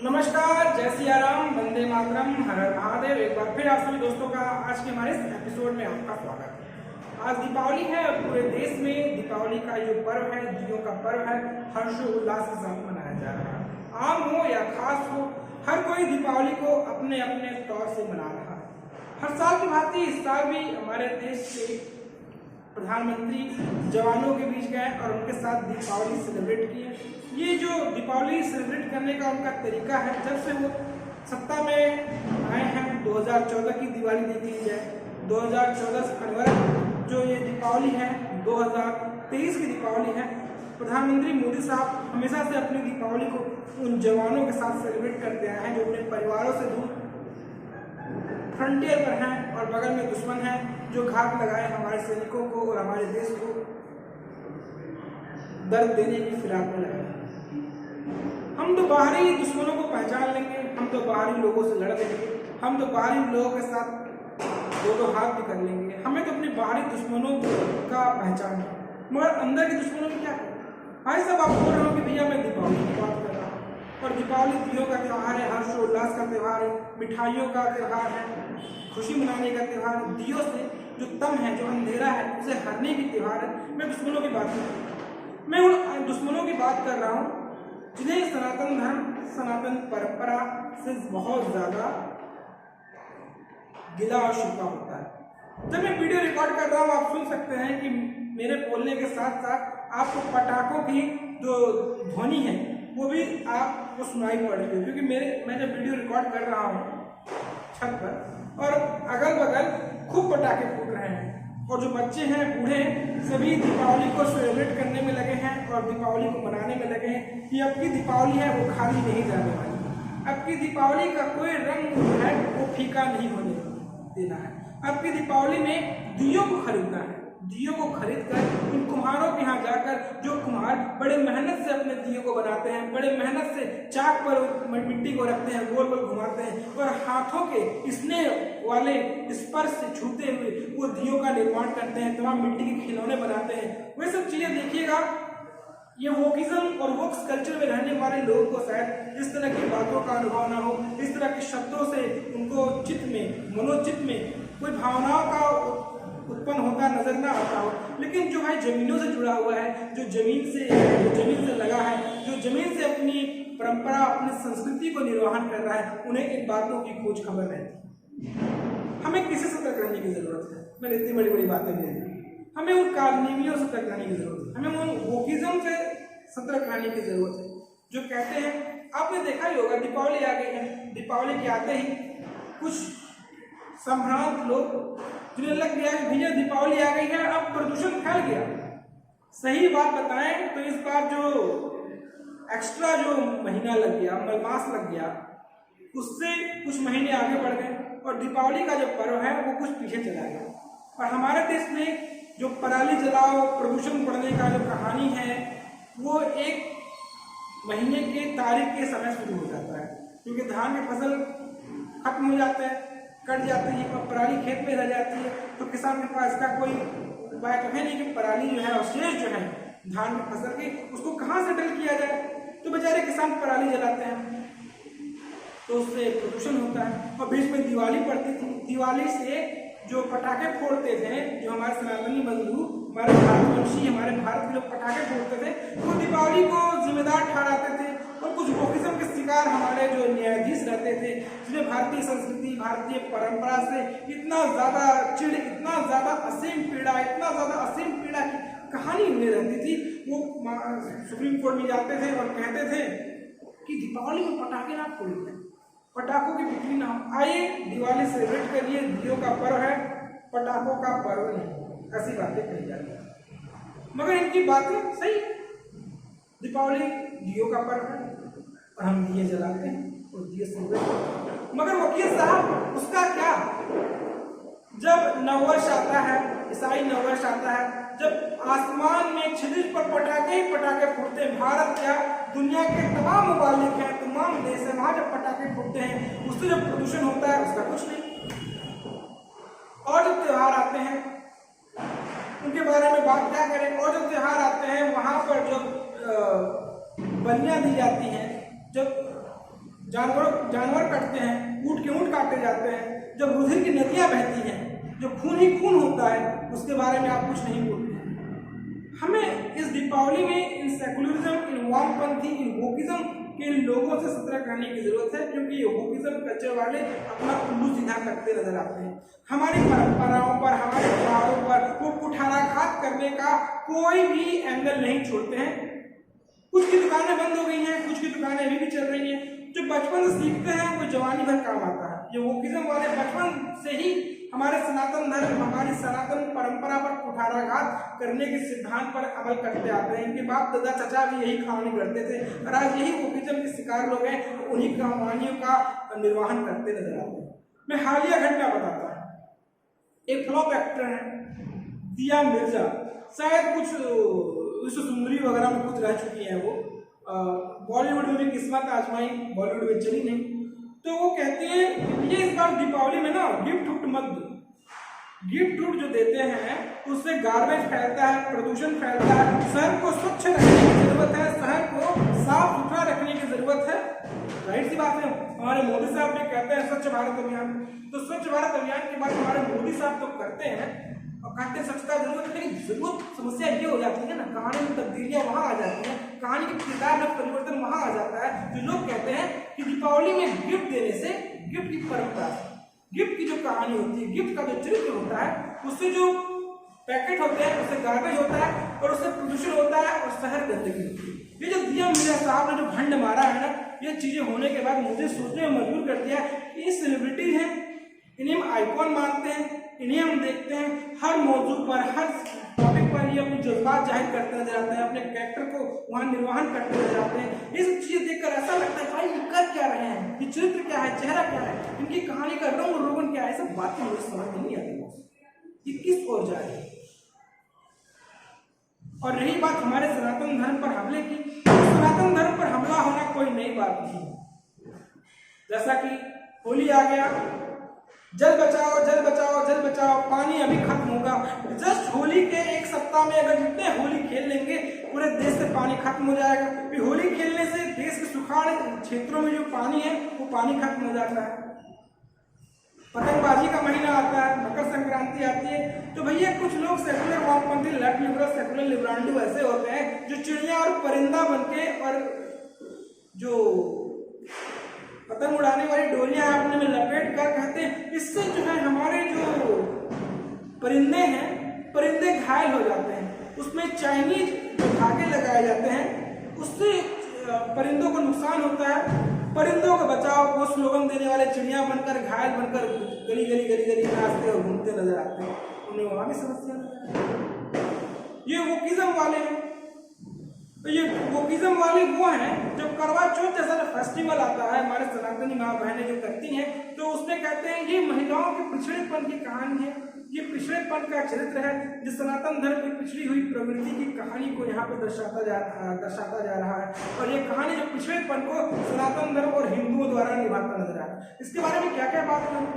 नमस्कार, जय सिया राम, वंदे मातरम, हर हर महादेव। एक बार फिर आप सभी दोस्तों का आज के हमारे इस एपिसोड में आपका स्वागत है। आज दीपावली है और पूरे देश में दीपावली का जो पर्व है, दियों का पर्व है, हर्षोल्लास के साथ मनाया जा रहा है। आम हो या खास हो, हर कोई दीपावली को अपने अपने तौर से मना रहा है। हर साल की भांति इस साल भी हमारे देश के प्रधानमंत्री जवानों के बीच गए और उनके साथ दीपावली सेलिब्रेट किए। ये जो दीपावली सेलिब्रेट करने का उनका तरीका है, जब से वो सत्ता में आए हैं, 2014 की दिवाली देख ली जाए, 2014 से अनवरत जो ये दीपावली है, 2023 की दीपावली है, प्रधानमंत्री मोदी साहब हमेशा से अपनी दीपावली को उन जवानों के साथ सेलिब्रेट करते आए हैं जो अपने परिवारों से दूर फ्रंटियर पर हैं और बगल में दुश्मन हैं जो घात लगाए हमारे सैनिकों को और हमारे देश को दर्द देने की फिराक में लगाए। हम तो बाहरी दुश्मनों को पहचान लेंगे, हम तो बाहरी लोगों से लड़ लेंगे, हम तो बाहरी लोगों के साथ दो हाथ भी कर लेंगे। हमें तो अपने बाहरी दुश्मनों का पहचान है, मगर अंदर के दुश्मनों में क्या है? भाई साहब, आप बोल रहे हो कि भैया मैं दीपावली की बात कर रहा हूँ और दीपावली दियों का त्यौहार है, हर्षोल्लास का त्यौहार है, मिठाइयों का त्यौहार है, खुशी मनाने का त्यौहार है, दियों से जो तम है, जो अंधेरा है, उसे हरने की त्यौहार है। मैं दुश्मनों की बात कर रहा हूँ, मैं उन दुश्मनों की बात कर रहा हूँ जिन्हें सनातन धर्म, सनातन परंपरा से बहुत ज्यादा गिला और शिकवा होता है। जब मैं वीडियो रिकॉर्ड कर रहा हूँ, आप सुन सकते हैं कि मेरे बोलने के साथ साथ आपको पटाखों की जो ध्वनि है वो भी आपको सुनाई पड़ रही है, क्योंकि मैं जब वीडियो रिकॉर्ड कर रहा हूँ छत पर और अगल बगल खूब पटाखे फूट रहे हैं और जो बच्चे हैं, बूढ़े हैं, सभी दीपावली को सेलिब्रेट करने में लगे हैं और दीपावली को मनाने में लगे हैं कि अब की दीपावली है वो खाली नहीं जाने वाली। अब की दीपावली का कोई रंग है वो फीका नहीं होने देना है। अब की दीपावली में दियों को खरीदना है, दियों को खरीद कर उन कुम्हारों के यहाँ जाकर, जो कुम्हार बड़े मेहनत से अपने दियों को बनाते हैं, बड़े मेहनत से चाक पर मिट्टी को रखते हैं, गोल गोल घुमाते हैं और हाथों के स्नेह वाले स्पर्श से छूते हुए वो दियों का निर्माण करते हैं, तमाम मिट्टी के खिलौने बनाते हैं। वे सब चीजें देखिएगा। ये वोकिज्म और वोक्स कल्चर में रहने वाले लोगों को शायद इस तरह की बातों का अनुभव ना हो, इस तरह के शब्दों से उनको चित्त में, मनोचित्त में कोई भावनाओं का उत्पन्न होता नजर ना आता हो। लेकिन जो है जमीनों से जुड़ा हुआ है, जो जमीन से लगा है, जो जमीन से अपनी परंपरा, अपनी संस्कृति को निर्वहन कर रहा है, उन्हें इन बातों की खोज खबर रहती है। हमें किसी से सतर्क रहने की जरूरत है। मैंने इतनी बड़ी बड़ी बातें नहीं दी। हमें उन कानूनियों से सतर्क रहने की जरूरत है, हमें उन वोकिज्म से सतर्क रहने की जरूरत है जो कहते हैं, आपने देखा ही होगा दीपावली आ गई है, दीपावली के आते ही कुछ संभ्रांत लोग जिन्हें लग गया कि भैया दीपावली आ गई है, अब प्रदूषण फैल गया। सही बात बताएं तो इस बार जो एक्स्ट्रा जो महीना लग गया, मलमास लग गया, उससे कुछ महीने आगे बढ़ गए और दीपावली का जो पर्व है वो कुछ पीछे चला गया। और हमारे देश में जो पराली जलाओ, प्रदूषण बढ़ने का जो कहानी है, वो एक महीने के तारीख के समय शुरू हो जाता है, क्योंकि धान की फसल खत्म हो जाते हैं, कट जाती है और पराली खेत में रह जाती है, तो किसान के पास इसका कोई उपाय तो है नहीं कि पराली जो है और शेष जो है धान की फसल की, उसको कहाँ से डल किया जाए। तो बेचारे किसान पराली जलाते हैं, तो उससे प्रदूषण होता है। और बीच में दिवाली पड़ती थी, दिवाली से जो पटाखे फोड़ते थे, जो हमारे सनातनी बंधु, हमारे भारतवंशी, हमारे भारत के लोग पटाखे फोड़ते थे, वो दीपावली को जिम्मेदार ठहराते थे। और कुछ वोकिज्म के शिकार हमारे जो न्यायाधीश रहते थे, जिन्हें भारतीय संस्कृति, भारतीय परंपरा से इतना ज्यादा चिढ़, इतना ज्यादा असीम पीड़ा, इतना ज्यादा असीम पीड़ा की कहानी उन्हें रहती थी, वो सुप्रीम कोर्ट में जाते थे और कहते थे कि दीपावली में पटाखे ना फोड़िए, पटाखों की बिक्री ना हो, आइए दिवाली सेलिब्रेट करिए, दियों का पर्व है, पटाखों का पर्व नहीं, ऐसी बातें कही जाती है। मगर इनकी बातें सही, दीपावली दियों का पर्व है और हम दिए जलाते हैं और दिए सेलिब्रेट करते हैं। मगर वकील साहब, उसका क्या? जब नववर्ष आता है, ईसाई नववर्ष आता है, जब आसमान में क्षितिज पर पटाखे ही पटाखे फूटते हैं, भारत क्या दुनिया के तमाम ममालिक हैं, तमाम देश है, वहां जब पटाखे फूटते हैं, उससे जब प्रदूषण होता है, उसका कुछ नहीं। और जब त्योहार आते हैं उनके बारे में बात क्या करें। और जब त्योहार आते हैं वहां पर जब बलियां दी जाती हैं, जब जानवर कटते हैं, ऊँट के ऊँट काटे जाते हैं, जब रुधिर की नदियाँ बहती हैं, जो खून ही खून होता है, उसके बारे में आप कुछ नहीं बोलते हैं। हमें इस दीपावली में इन सेकुलरिज्म, इन वामपंथी, इन वोकिज्म के लोगों से सतर्क रहने की जरूरत है, क्योंकि ये वोकिज्म कल्चर वाले अपना उल्लू सीधा करते नजर आते हैं। हमारी परंपराओं पर, हमारे त्योहारों पर वो कुठाराघात करने का कोई भी एंगल नहीं छोड़ते हैं। कुछ की दुकानें बंद हो गई हैं, कुछ की दुकानें अभी भी चल रही हैं। जो बचपन से सीखते हैं वो जवानी भर काम आता है। ये वोकिज्म वाले बचपन से ही हमारे सनातन धर्म, हमारी सनातन परंपरा पर कुठाराघात करने के सिद्धांत पर अमल करते आते हैं। इनके बाप दादा चचा भी यही कहानी करते थे और आज यही वोकिज्म के शिकार लोग हैं, तो उन्हीं कहानियों का निर्वहन करते नजर आते हैं। मैं हालिया घटना बताता हूँ। एक फ्लॉप एक्टर है दिया मिर्जा, शायद कुछ विश्व सुंदरी वगैरह में कुछ रह चुकी है वो। बॉलीवुड में भी किस्मत आजमाई, बॉलीवुड में चली नहीं, तो वो कहते हैं ये इस बार दीपावली में ना गिफ्ट उफ्ट मत दो। गिफ्ट उफ्ट जो देते हैं उससे गार्बेज फैलता है, प्रदूषण फैलता है। शहर को स्वच्छ रखने की जरूरत है, शहर को साफ सुथरा रखने की जरूरत है। जाहिर सी बात है, हमारे मोदी साहब भी कहते हैं स्वच्छ भारत अभियान, तो स्वच्छ भारत अभियान के बाद हमारे मोदी साहब तो करते हैं और कहते हैं स्वच्छता जरूरत है, लेकिन जरूरत समस्या ये हो जाती है ना, कहानी में तब्दीलियां वहां आ जाती हैं, कहानी के किरदार में परिवर्तन वहां आ जाता है। जो लोग कहते हैं कि दीपावली में गिफ्ट देने से, गिफ्ट की परंपरा, गिफ्ट की जो कहानी होती है, गिफ्ट का जो चरित्र होता है, उससे जो पैकेट होते हैं उससे गार्बेज होता है और उससे प्रदूषण होता है और शहर गंदगी होती है। ये जो दिया मिर्जा साहब ने जो भंड मारा है ना, ये चीजें होने के बाद मुझे सोचने में मजबूर कर दिया। ये सेलिब्रिटी हैं, इन्हें हम आइकॉन मानते हैं, इन्हें हम देखते हैं हर मौजू पर, हर टॉपिक पर ये अपने जज्बात जाहिर करते नजर आते हैं, अपने कैरेक्टर को वहाँ निर्वहन करते नजर आते हैं। ये सब चीजें देखकर ऐसा लगता है भाई ये कर क्या रहे हैं, ये चरित्र क्या है, चेहरा क्या है, इनकी कहानी का रंग रोगन क्या है, सब बातें मुझे समझ नहीं आती। ये किस ओर जा रही है। और रही बात हमारे सनातन धर्म पर हमले की, सनातन धर्म पर हमला होना कोई नई बात नहीं। जैसा कि होली आ गया, जल बचाओ जल बचाओ जल बचाओ, पानी अभी खत्म होगा। जस्ट होली के एक सप्ताह में अगर जितने होली खेल लेंगे पूरे देश से पानी खत्म हो जाएगा। फिर होली खेलने से देश के सुखाड़ क्षेत्रों में जो पानी है वो पानी खत्म हो जाता है। पतंगबाजी का महीना आता है, मकर संक्रांति आती है, तो भैया कुछ लोग सेकुलर वामपंथी, लेफ्ट लिबरल, सेकुलर लिबरांडो ऐसे होते हैं जो चिड़िया और परिंदा बनके और जो पतंग उड़ाने वाली डोरियां अपने में लपेट कर कहते हैं इससे जो है हमारे जो परिंदे हैं, परिंदे घायल हो जाते हैं। उसमें चाइनीज धागे लगाए जाते हैं, उससे परिंदों को नुकसान होता है। परिंदों को बचाओ को स्लोगन देने वाले चिड़िया बनकर, घायल बनकर गली गली गली गली नाचते और घूमते नजर आते हैं। उन्हें वहां भी समस्या नजर। ये वोकिज्म वाले हैं, तो ये वोकिज्म वाले वो हैं जब करवा चौथ जैसा फेस्टिवल आता है, हमारे सनातनी माँ बहनें जो करती हैं, तो उसमें कहते हैं ये महिलाओं के पिछड़ेपन की कहानी है, ये पिछड़ेपन का चरित्र है, जो सनातन धर्म की पिछड़ी हुई प्रवृत्ति की कहानी को यहाँ पर दर्शाता जा रहा है। और ये कहानी जो पिछड़ेपन को सनातन धर्म और हिंदुओं द्वारा निभाता नजर आ रहा है। इसके बारे में क्या क्या बात करूँ,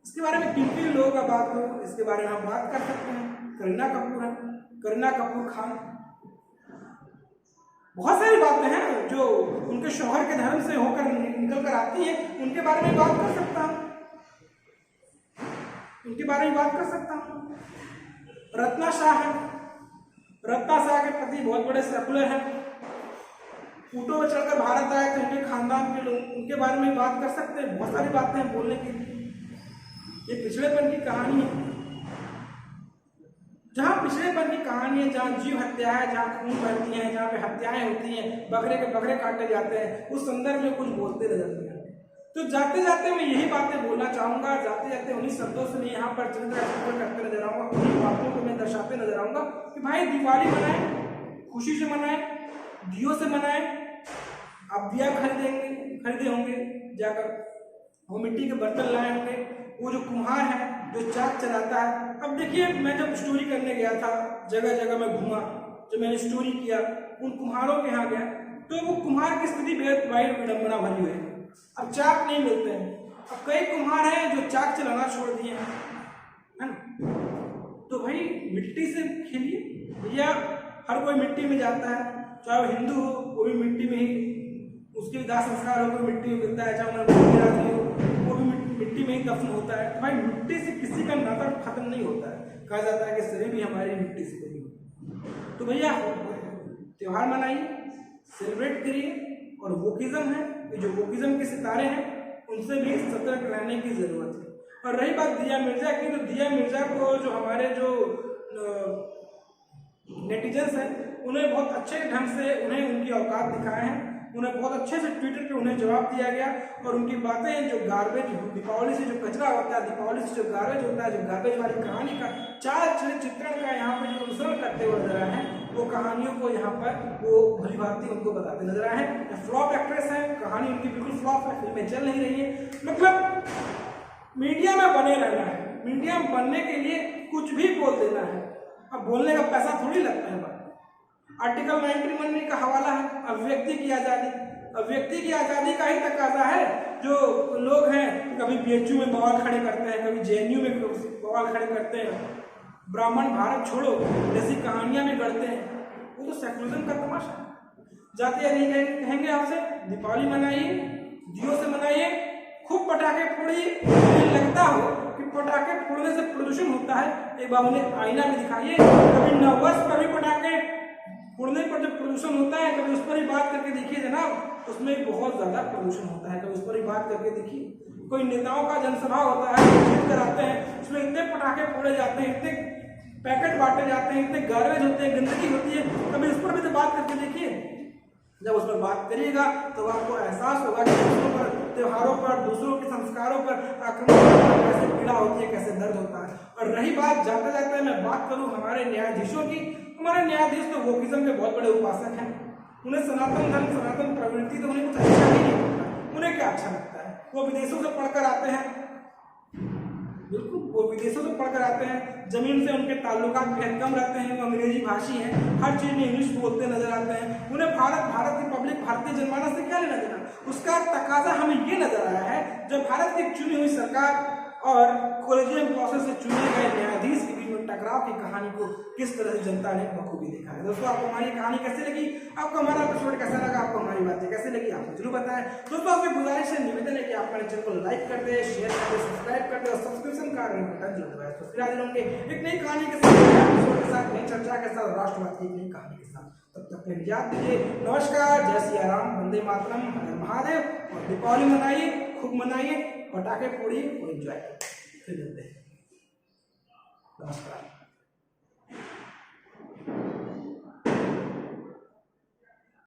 इसके बारे में किन किन लोगों का बात करूँ, इसके बारे में हम बात कर सकते हैं। करीना कपूर है, करीना कपूर खान, बहुत सारी बातें हैं जो उनके शौहर के धर्म से होकर निकल कर आती हैं, उनके बारे में बात कर सकता हूँ, उनके बारे में बात कर सकता हूँ। रत्ना शाह है, रत्ना शाह के पति बहुत बड़े सेकुलर हैं, ऊँटों में चढ़कर भारत आए थे उनके खानदान के लोग, उनके बारे में बात कर सकते हैं। बहुत सारी बातें हैं बोलने के लिए। ये पिछड़ेपन की कहानी है, जहाँ पिछड़ेपन की कहानी है, जहाँ जीव हत्या है, जहाँ खून बहती है, जहाँ पे हत्याएं होती हैं, बकरे के बकरे काटे जाते हैं, उस संदर्भ में कुछ बोलते नजर नहीं आते। तो जाते जाते मैं यही बातें बोलना चाहूँगा, जाते जाते उन्हीं शब्दों से मैं यहाँ पर चरित्र करते नजर आऊँगा, उन्हीं बातों को मैं दर्शाते नजर आऊँगा कि भाई दिवाली मनाएं, खुशी से मनाएं, दियों से मनाएं। आप दिया खरीदे होंगे जाकर, वो मिट्टी के बर्तन लाए होंगे, वो जो कुम्हार है जो चाक चलाता है। अब देखिए मैं जब स्टोरी करने गया था, जगह जगह में घूमा, जब मैंने स्टोरी किया, उन कुम्हारों के यहाँ गया, तो वो कुम्हार की स्थिति बेहद बड़ी विडम्बना भरी हुई है। अब चाक नहीं मिलते हैं, अब कई कुम्हार हैं जो चाक चलाना छोड़ दिए हैं, है ना। तो भाई मिट्टी से खेलिए भैया, हर कोई मिट्टी में जाता है, चाहे वो हिंदू हो वो भी मिट्टी में ही उसके भी दाह संस्कार होकर मिट्टी में मिलता है, चाहे उन्हें मिट्टी गिरा दी हो वो भी मिट्टी में ही दफन होता है। तो भाई मिट्टी से किसी का नाता खत्म नहीं होता है, कहा जाता है कि शरीर भी हमारी मिट्टी से बनी हो। तो भैया त्योहार मनाइए, सेलिब्रेट करिए। और वोकिज्म है, ये जो वोकिज्म के सितारे हैं उनसे भी सतर्क रहने की जरूरत है। और रही बात दिया मिर्जा की, तो दिया मिर्जा को जो हमारे जो नेटिजन्स हैं उन्हें बहुत अच्छे ढंग से उन्हें उनकी औकात दिखाए हैं, उन्हें बहुत अच्छे से ट्विटर पे उन्हें जवाब दिया गया। और उनकी बातें जो गार्बेज, दीपावली से जो कचरा होता है, दीपावली से जो गार्बेज होता है, जो गार्बेज वाली कहानी का चाल चित्रण का यहाँ पे जो अनुसरण करते हुए नजर आए हैं, वो कहानियों को यहाँ पर वो भली भांति उनको बताते नजर आए हैं। फ्लॉप एक्ट्रेस है, कहानी उनकी बिल्कुल फ्लॉप है, फिल्में चल नहीं रही है। मतलब मीडिया में बने रहना है, मीडिया में बनने के लिए कुछ भी बोल देना है। अब बोलने का पैसा थोड़ी लगता है। आर्टिकल 91 का हवाला है अभिव्यक्ति की आज़ादी। अभिव्यक्ति की आज़ादी का ही तकाजा है। जो लोग हैं कभी बीएचयू में बवाल खड़े करते हैं, कभी जेएनयू में बवाल खड़े करते हैं, ब्राह्मण भारत छोड़ो जैसी कहानियां भी गढ़ते हैं, वो तो सेकुलरिज्म का तमाशा है। जाते नहीं कहेंगे आपसे दीपावली मनाइए, दियो से मनाइए, खूब पटाखे फोड़िए। लगता हो कि पटाखे फोड़ने से प्रदूषण होता है, एक बार उन्हें आईना में दिखाइए। कभी नववर्ष पर भी पटाखे फोड़ने पर जब प्रदूषण होता है, कभी उस पर ही बात करके देखिए जनाब, उसमें बहुत ज्यादा प्रदूषण होता है। कभी उस पर ही बात करके देखिए। कोई नेताओं का जनसभा होता है, जीत कराते हैं, उसमें इतने पटाखे फोड़े जाते हैं, इतने पैकेट बांटे जाते हैं, इतने गार्बेज होते हैं, गंदगी होती है। कभी उस पर भी तो बात करके देखिए। जब उस पर बात करिएगा तो आपको एहसास होगा कि दूसरों पर, त्योहारों पर, दूसरों के संस्कारों पर आक्रमण कैसे पीड़ा होती है, कैसे दर्द होता है। और रही बात, जाते जाते मैं बात करूं हमारे न्यायाधीशों की, हमारे न्यायाधीश तो वोकिज्म के बहुत बड़े उपासक हैं। उन्हें सनातन धर्म, सनातन प्रवृत्ति तो उन्हें कुछ अच्छा ही नहीं लगता। उन्हें क्या अच्छा लगता है? वो विदेशों से पढ़कर आते हैं, बिल्कुल वो विदेशों से पढ़कर आते हैं, जमीन से उनके ताल्लुकात बेहद कम रहते हैं, वो अंग्रेजी भाषी हैं, हर चीज में इंग्लिश बोलते नजर आते हैं। उन्हें भारत की पब्लिक, भारतीय जनमानस से क्या लेना देना? उसका तकाजा हमें ये नजर आया है जब भारत की चुनी हुई सरकार और कोलेजियम प्रोसेस से चुने गए न्यायाधीश के बीच में टकराव की कहानी को किस तरह से जनता ने बखूबी देखा है। दोस्तों आपको हमारी कहानी कैसी लगी? आपको हमारा एपिसोड कैसा लगा? आपको हमारी बातें कैसी लगी? आपको जरूर बताएं। दोस्तों आपसे गुजारिश है, निवेदन है कि आप हमारे चैनल को लाइक कर दे, शेयर कर दे, सब्सक्राइब कर दे और सब्सक्रिप्शन का बटन जरूर दबाएं। तो फिर आज होंगे एक नई कहानी के साथ, एपिसोड के साथ, नई चर्चा के साथ, राष्ट्रवाद की एक नई कहानी के साथ। तब तक के लिए याद दीजिए, नमस्कार, जय सिया राम, वंदे मातरम, हर हर महादेव। और दीपावली मनाइए, खूब मनाइए, पटाखे फोड़िए और एंजॉय करिए। फिर मिलते हैं। नमस्कार।